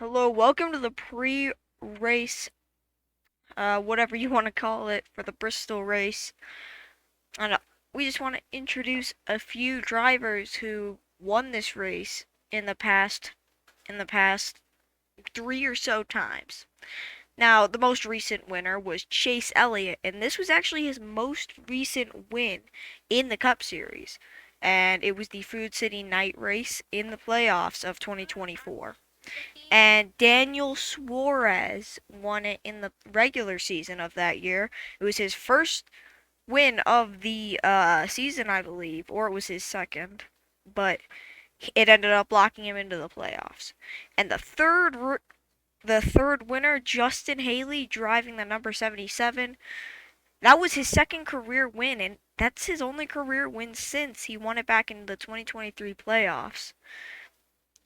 Hello, welcome to the pre-race, whatever you want to call it, for the Bristol race. And we just want to introduce a few drivers who won this race in the past three or so times. Now, the most recent winner was Chase Elliott, and this was actually his most recent win in the Cup Series. And it was the Food City Night Race in the playoffs of 2024. And Daniel Suarez won it in the regular season of that year. It was his first win of the season, I believe, or it was his second, but it ended up locking him into the playoffs. And the third winner, Justin Haley, driving the number 77, that was his second career win, and that's his only career win since he won it back in the 2023 playoffs.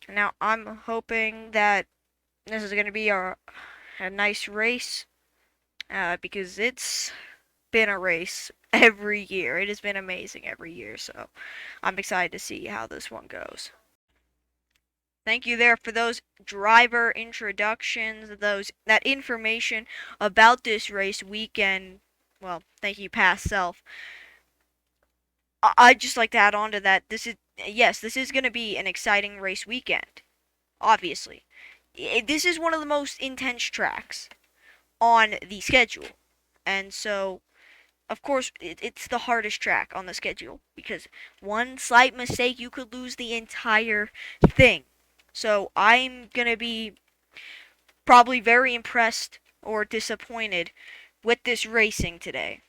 Now, I'm hoping that this is going to be a nice race because it's been a race every year. It has been amazing every year, so I'm excited to see how this one goes. Thank you there for those driver introductions, that information about this race weekend. Well, thank you, past self. I'd just like to add on to that. This is going to be an exciting race weekend. Obviously, this is one of the most intense tracks on the schedule. And so, of course, it's the hardest track on the schedule because one slight mistake, you could lose the entire thing. So, I'm going to be probably very impressed or disappointed with this racing today.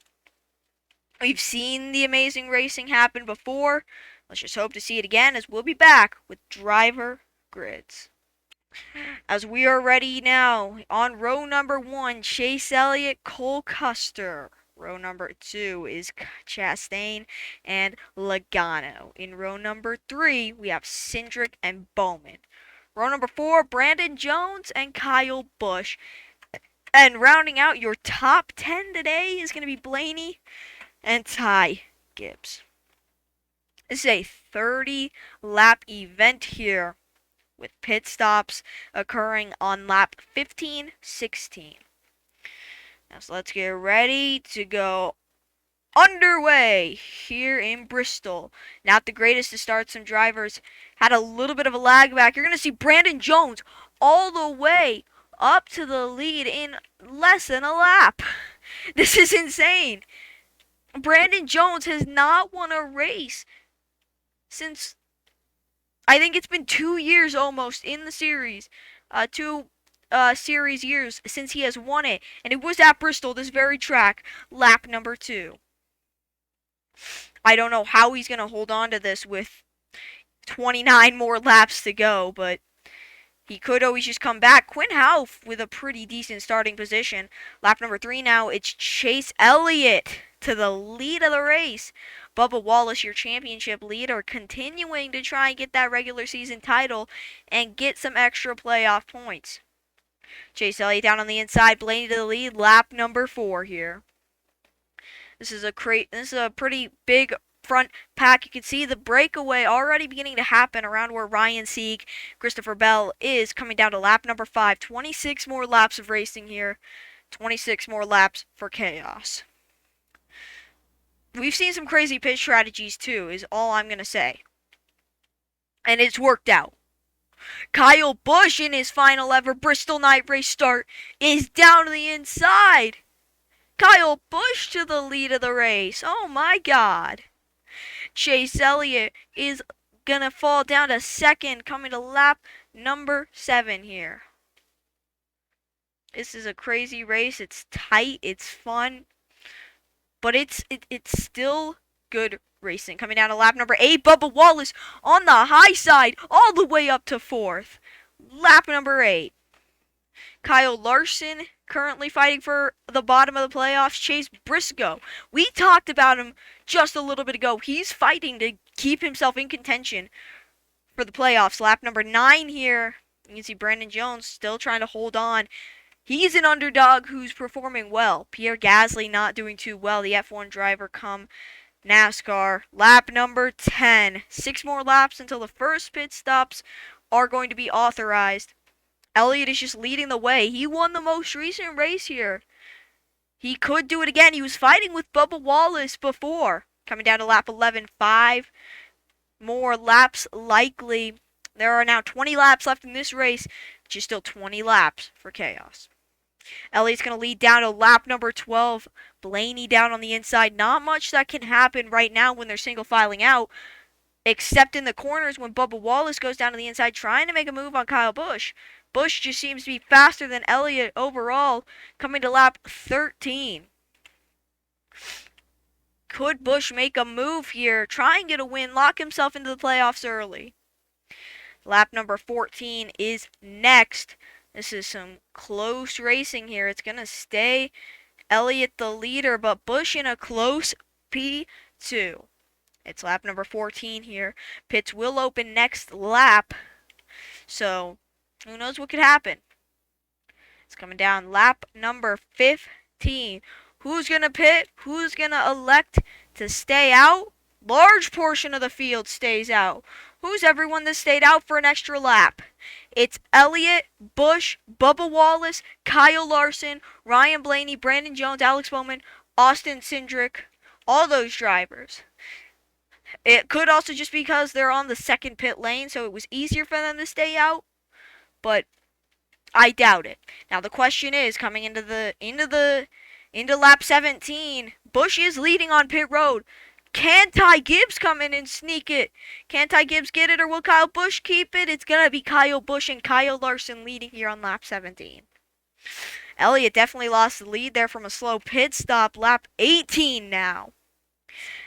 We've seen the amazing racing happen before. Let's just hope to see it again as we'll be back with driver grids. As we are ready now, on row number 1, Chase Elliott, Cole Custer. Row number 2 is Chastain and Logano. In row number 3, we have Cindric and Bowman. Row number 4, Brandon Jones and Kyle Busch. And rounding out your top 10 today is going to be Blaney and Ty Gibbs. This is a 30-lap event here, with pit stops occurring on lap 15, 16. Now, so let's get ready to go underway here in Bristol. Not the greatest to start. Some drivers had a little bit of a lag back. You're going to see Brandon Jones all the way up to the lead in less than a lap. This is insane. Brandon Jones has not won a race since, I think it's been 2 years almost in the series. Two series years since he has won it. And it was at Bristol, this very track, lap number 2. I don't know how he's going to hold on to this with 29 more laps to go, but he could always just come back. Quinn Houff with a pretty decent starting position. Lap number 3 now, it's Chase Elliott to the lead of the race. Bubba Wallace, your championship leader, continuing to try and get that regular season title and get some extra playoff points. Chase Elliott down on the inside, Blaney to the lead, lap number 4 here. This is a pretty big front pack. You can see the breakaway already beginning to happen around where Ryan Sieg, Christopher Bell is coming down to lap number 5. 26 more laps of racing here. 26 more laps for chaos. We've seen some crazy pit strategies too, is all I'm going to say. And it's worked out. Kyle Busch in his final ever Bristol night race start is down to the inside. Kyle Busch to the lead of the race. Oh my god. Chase Elliott is going to fall down to second, coming to lap number 7 here. This is a crazy race. It's tight. It's fun. But it's still good racing. Coming down to lap number 8, Bubba Wallace on the high side all the way up to 4th. Lap number 8. Kyle Larson currently fighting for the bottom of the playoffs. Chase Briscoe, we talked about him just a little bit ago. He's fighting to keep himself in contention for the playoffs. Lap number 9 here. You can see Brandon Jones still trying to hold on. He's an underdog who's performing well. Pierre Gasly not doing too well. The F1 driver come NASCAR. Lap number 10. 6 more laps until the first pit stops are going to be authorized. Elliott is just leading the way. He won the most recent race here. He could do it again. He was fighting with Bubba Wallace before. Coming down to lap 11, 5 more laps likely. There are now 20 laps left in this race, which is still 20 laps for Chaos. Elliott's going to lead down to lap number 12. Blaney down on the inside. Not much that can happen right now when they're single filing out, except in the corners when Bubba Wallace goes down to the inside trying to make a move on Kyle Busch. Busch just seems to be faster than Elliott overall, coming to lap 13. Could Busch make a move here, try and get a win, lock himself into the playoffs early? Lap number 14 is next. This is some close racing here. It's going to stay Elliott the leader, but Busch in a close P2. It's lap number 14 here. Pits will open next lap, so who knows what could happen. It's coming down lap number 15. Who's going to pit? Who's going to elect to stay out? Large portion of the field stays out. Who's everyone that stayed out for an extra lap? It's Elliott, Busch, Bubba Wallace, Kyle Larson, Ryan Blaney, Brandon Jones, Alex Bowman, Austin Cindric, all those drivers. It could also just be because they're on the second pit lane, so it was easier for them to stay out, but I doubt it. Now the question is, coming into lap 17, Busch is leading on pit road. Can Ty Gibbs come in and sneak it? Can Ty Gibbs get it, or will Kyle Busch keep it? It's going to be Kyle Busch and Kyle Larson leading here on lap 17. Elliott definitely lost the lead there from a slow pit stop. Lap 18 now.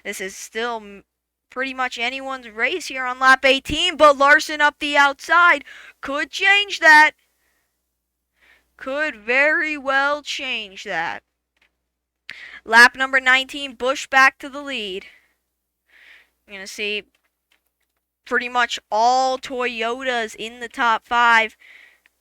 This is still pretty much anyone's race here on lap 18, but Larson up the outside could change that. Could very well change that. Lap number 19, Busch back to the lead. You're going to see pretty much all Toyotas in the top 5.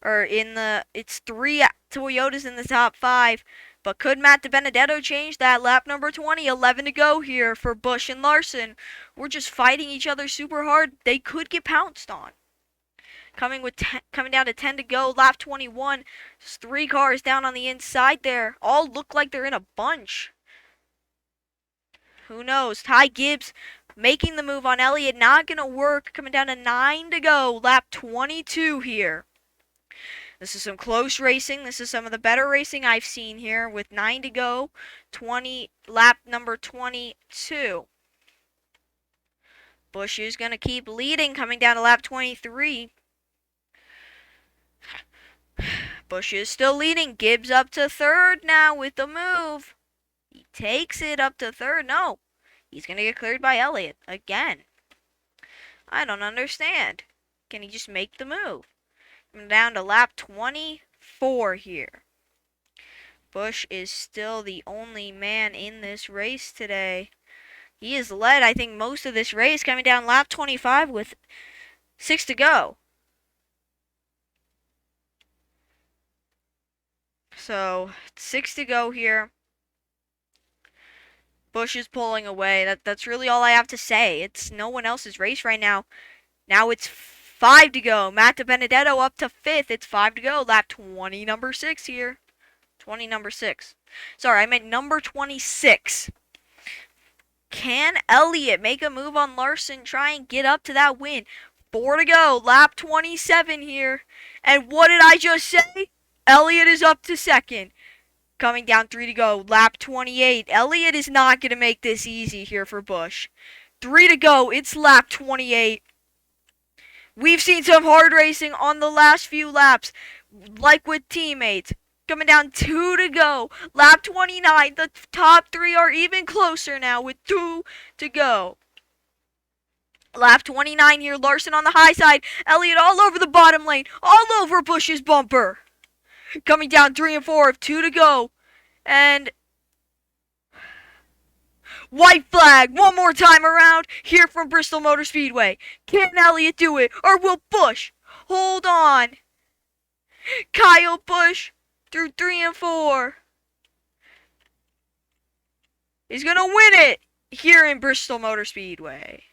It's 3 Toyotas in the top 5. But could Matt DiBenedetto change that? Lap number 20, 11 to go here for Busch and Larson. We're just fighting each other super hard. They could get pounced on. Coming down to 10 to go, lap 21. There's 3 cars down on the inside there. All look like they're in a bunch. Who knows? Ty Gibbs making the move on Elliott. Not going to work. Coming down to 9 to go. Lap 22 here. This is some close racing. This is some of the better racing I've seen here with 9 to go. Lap number 22. Busch is going to keep leading. Coming down to lap 23. Busch is still leading. Gibbs up to 3rd now with the move. He takes it up to 3rd. No. He's going to get cleared by Elliott again. I don't understand. Can he just make the move? I'm down to lap 24 here. Busch is still the only man in this race today. He has led, I think, most of this race, coming down lap 25 with 6 to go. So, 6 to go here. Busch is pulling away. That's really all I have to say. It's no one else's race right now. Now it's 5 to go. Matt DiBenedetto up to 5th. It's 5 to go. Lap 20, number 6 here. 20, number 6. Sorry, I meant number 26. Can Elliott make a move on Larson? Try and get up to that win. 4 to go. Lap 27 here. And what did I just say? Elliott is up to 2nd. Coming down 3 to go. Lap 28. Elliott is not going to make this easy here for Busch. 3 to go. It's lap 28. We've seen some hard racing on the last few laps, like with teammates. Coming down 2 to go. Lap 29. The top 3 are even closer now with 2 to go. Lap 29 here. Larson on the high side. Elliott all over the bottom lane. All over Busch's bumper. Coming down 3 and 4 of 2 to go. And white flag one more time around here from Bristol Motor Speedway. Can Elliott do it? Or will Busch hold on? Kyle Busch through 3 and 4 is going to win it here in Bristol Motor Speedway.